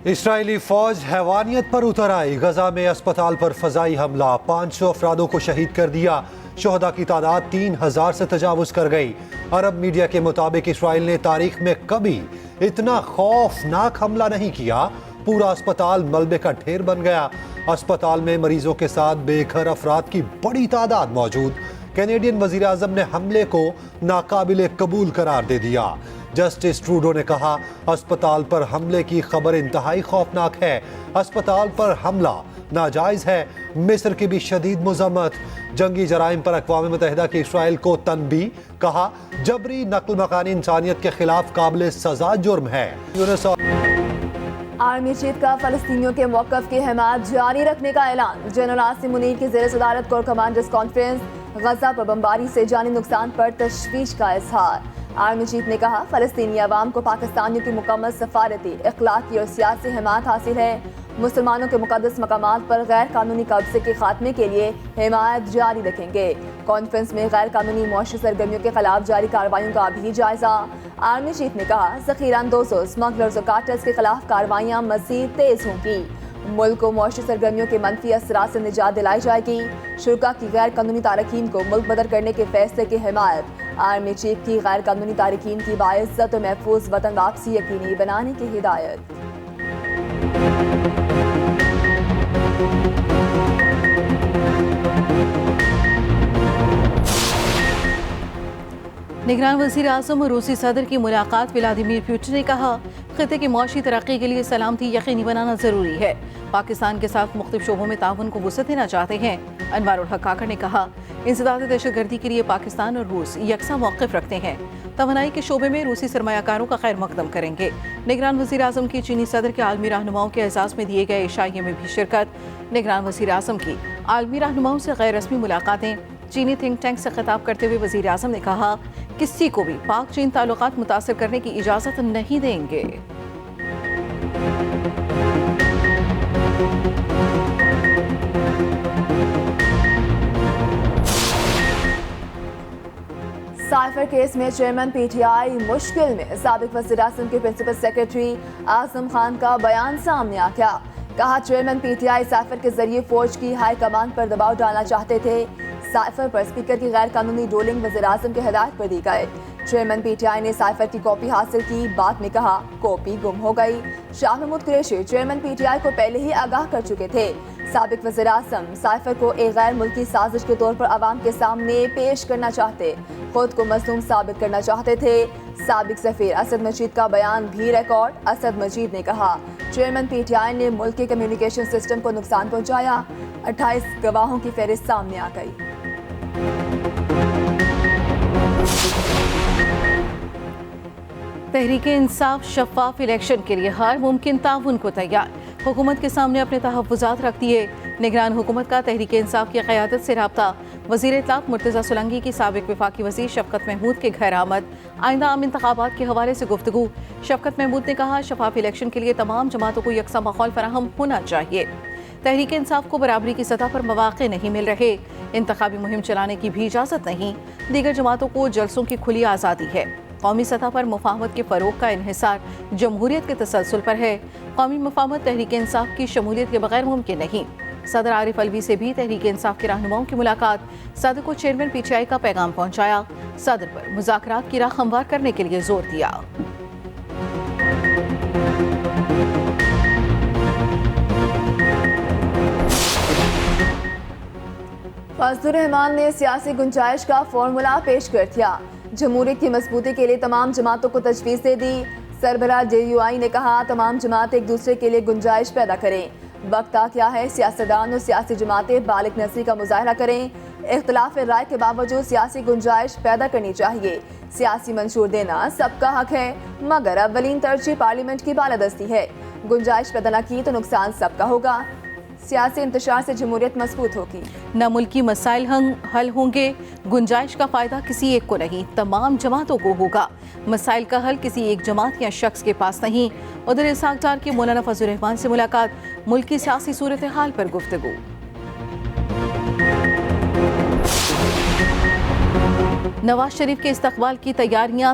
اسرائیلی فوج حیوانیت پر اتر آئی، غزہ میں اسپتال پر فضائی حملہ، 500 افرادوں کو شہید کر دیا، شہداء کی تعداد 3000 سے تجاوز کر گئی۔ عرب میڈیا کے مطابق اسرائیل نے تاریخ میں کبھی اتنا خوفناک حملہ نہیں کیا، پورا اسپتال ملبے کا ڈھیر بن گیا۔ اسپتال میں مریضوں کے ساتھ بے گھر افراد کی بڑی تعداد موجود۔ کینیڈین وزیر اعظم نے حملے کو ناقابل قبول قرار دے دیا۔ جسٹس ٹروڈو نے کہا اسپتال پر حملے کی خبر انتہائی خوفناک ہے، اسپتال پر حملہ ناجائز ہے۔ مصر کی بھی شدید مذمت، جنگی جرائم پر اقوام متحدہ کی اسرائیل کو تنبیہ، کہا جبری نقل مکانی انسانیت کے خلاف قابل سزا جرم ہے۔ آرمی چیف کا فلسطینیوں کے موقف کی حمایت جاری رکھنے کا اعلان، جنرل عاصم منیر کی زیر صدارت کور کمانڈرز کانفرنس، غزہ پر بمباری سے جانی نقصان پر تشویش کا اظہار۔ آرمی چیف نے کہا فلسطینی عوام کو پاکستانیوں کی مکمل سفارتی، اخلاقی اور سیاسی حمایت حاصل ہے، مسلمانوں کے مقدس مقامات پر غیر قانونی قبضے کے خاتمے کے لیے حمایت جاری رکھیں گے۔ کانفرنس میں غیر قانونی معاشی سرگرمیوں کے خلاف جاری کارروائیوں کا بھی جائزہ۔ آرمی چیف نے کہا ذخیرہ اندوزوں، اسمگلرز اور کارٹلز کے خلاف کارروائیاں مزید تیز ہوں گی، ملک کو معاشی سرگرمیوں کے منفی اثرات سے نجات دلائی جائے گی۔ شرکا کی غیر قانونی تارکین کو ملک بدر کرنے کے فیصلے کی حمایت، آرمی چیف کی غیر قانونی تارکین کی باعزت و محفوظ وطن واپسی یقینی بنانے کی ہدایت۔ نگران وزیر اعظم اور روسی صدر کی ملاقات، ولادیمیر پوٹن نے کہا خطے کی معاشی ترقی کے لیے سلامتی یقینی بنانا ضروری ہے، پاکستان کے ساتھ مختلف شعبوں میں تعاون کو وسعت دینا چاہتے ہیں۔ انوار الحق کاکڑ نے کہا انسداد دہشت گردی کے لیے پاکستان اور روس یکساں موقف رکھتے ہیں، توانائی کے شعبے میں روسی سرمایہ کاروں کا خیر مقدم کریں گے۔ نگران وزیر اعظم کی چینی صدر کے عالمی رہنماؤں کے اعزاز میں دیے گئے عشائیے میں بھی شرکت۔ نگران وزیر اعظم کی عالمی رہنماؤں سے غیر رسمی ملاقاتیں، چینی تھنک ٹینک سے خطاب کرتے ہوئے وزیر اعظم نے کہا کسی کو بھی پاک چین تعلقات متاثر کرنے کی اجازت نہیں دیں گے۔ سائفر کیس میں چیئرمین پی ٹی آئی مشکل میں، سابق وزیر اعظم کے پرنسپل سیکرٹری اعظم خان کا بیان سامنے آ گیا۔ کہا چیئرمین پی ٹی آئی سائفر کے ذریعے فوج کی ہائی کمان پر دباؤ ڈالنا چاہتے تھے، سائفر پر اسپیکر کی غیر قانونی رولنگ وزیر اعظم کی ہدایت پر دی گئے۔ چیئرمین پی ٹی آئی نے سائفر کی کاپی حاصل کی، بعد میں کہا کاپی گم ہو گئی۔ شاہ محمود قریشی چیئرمین پی ٹی آئی کو پہلے ہی آگاہ کر چکے تھے۔ سابق وزیر اعظم سائفر کو ایک غیر ملکی سازش کے طور پر عوام کے سامنے پیش کرنا چاہتے، خود کو مظلوم ثابت کرنا چاہتے تھے۔ سابق سفیر اسد مجید کا بیان بھی ریکارڈ۔ اسد مجید نے کہا چیئرمین پی ٹی آئی نے ملک کے کمیونیکیشن سسٹم کو نقصان پہنچایا۔ 28 گواہوں کی فہرست سامنے آ گئی۔ تحریک انصاف شفاف الیکشن کے لیے ہر ممکن تعاون کو تیار، حکومت کے سامنے اپنے تحفظات رکھ دیے۔ نگران حکومت کا تحریک انصاف کی قیادت سے رابطہ، وزیر اطلاعات مرتضیٰ سولنگی کی سابق وفاقی وزیر شفقت محمود کے گھر آمد، آئندہ عام انتخابات کے حوالے سے گفتگو۔ شفقت محمود نے کہا شفاف الیکشن کے لیے تمام جماعتوں کو یکساں ماحول فراہم ہونا چاہیے، تحریک انصاف کو برابری کی سطح پر مواقع نہیں مل رہے، انتخابی مہم چلانے کی بھی اجازت نہیں، دیگر جماعتوں کو جلسوں کی کھلی آزادی ہے۔ قومی سطح پر مفاہمت کے فروغ کا انحصار جمہوریت کے تسلسل پر ہے، قومی مفاہمت تحریک انصاف کی شمولیت کے بغیر ممکن نہیں۔ صدر عارف علوی سے بھی تحریک انصاف کے رہنماؤں کی ملاقات، صدر کو چیئرمین پی ٹی آئی کا پیغام پہنچایا، صدر پر مذاکرات کی راہ ہموار کرنے کے لیے زور دیا۔ فضل الرحمان نے سیاسی گنجائش کا فارمولا پیش کر دیا، جمہوریت کی مضبوطی کے لیے تمام جماعتوں کو تجویز دے دی۔ سربراہ جے یو آئی نے کہا تمام جماعتیں ایک دوسرے کے لیے گنجائش پیدا کریں، وقت آ گیا ہے سیاستدان اور سیاسی جماعتیں بالغ نظری کا مظاہرہ کریں، اختلاف رائے کے باوجود سیاسی گنجائش پیدا کرنی چاہیے، سیاسی منشور دینا سب کا حق ہے، مگر اولین ترجیح پارلیمنٹ کی بالادستی ہے، گنجائش پیدا نہ کی تو نقصان سب کا ہوگا، سیاسی انتشار سے جمہوریت مضبوط ہوگی۔ نہ ملکی مسائل حل ہوں گے، گنجائش کا فائدہ کسی ایک کو نہیں، تمام جماعتوں کو ہوگا، مسائل کا حل کسی ایک جماعت یا شخص کے پاس نہیں۔ ادھر اسحاق ڈار کی مولانا فضل الرحمان سے ملاقات، ملکی سیاسی صورتحال پر گفتگو۔ نواز شریف کے استقبال کی تیاریاں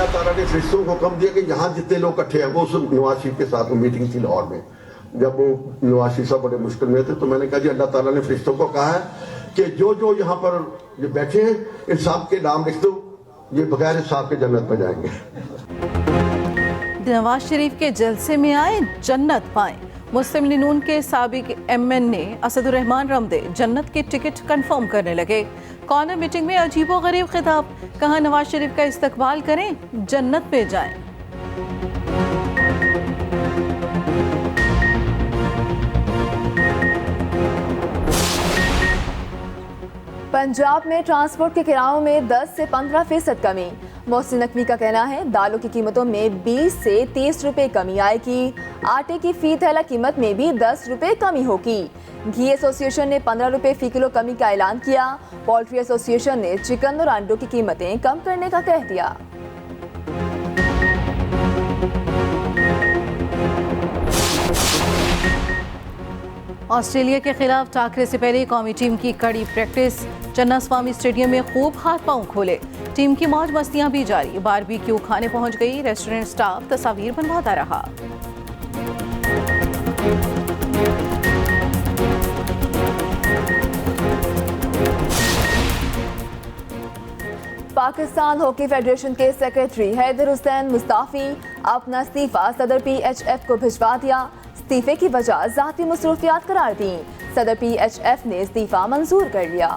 اللہ تعالیٰ نے فرشتوں کو حکم دیا کہ یہاں جتنے لوگ اکٹھے ہیں وہ سب نواز شریف کے ساتھ میٹنگ تھی لاہور میں. جب وہ نواز شریف صاحب بڑے مشکل میں تھے تو میں نے کہا جی اللہ تعالیٰ نے فرشتوں کو کہا ہے کہ جو یہاں پر یہ بیٹھے ہیں ان سب کے نام لکھ دو, یہ بغیر حساب کے جنت میں جائیں گے. نواز شریف کے جلسے میں آئے جنت پائیں. مسلم لیگ نون کے سابق MN نے اسد الرحمان رمدے جنت کے ٹکٹ کنفرم کرنے لگے. کارنر میٹنگ میں عجیب و غریب خطاب, کہا نواز شریف کا استقبال کریں جنت پہ جائیں. پنجاب میں ٹرانسپورٹ کے کرایوں میں 10 سے 15% کمی. محسن نقوی کا کہنا ہے دالوں کی قیمتوں میں 20 سے 30 روپے کمی آئے گی. آٹے کی فی تھیلا قیمت میں بھی 10 روپے کمی ہوگی. گھی ایسوسی ایشن نے 15 روپے فی کلو کمی کا اعلان کیا. پولٹری ایسوسی ایشن نے چکن اور انڈوں کی قیمتیں کم کرنے کا کہہ دیا. آسٹریلیا کے خلاف ٹاکرے سے پہلے قومی ٹیم کی کڑی پریکٹس. چنا سوامی اسٹیڈیم میں خوب ہاتھ پاؤں کھولے. ٹیم کی موج مستیاں بھی جاری. باربی کیو کھانے پہنچ گئی. ریسٹورنٹ سٹاف تصاویر بنواتا رہا. پاکستان ہاکی فیڈریشن کے سیکریٹری حیدر حسین مصطفی اپنا استعفیٰ صدر PHF کو بھجوا دیا. استعفے کی وجہ ذاتی مصروفیات قرار دیں. صدر PHF نے استعفیٰ منظور کر لیا.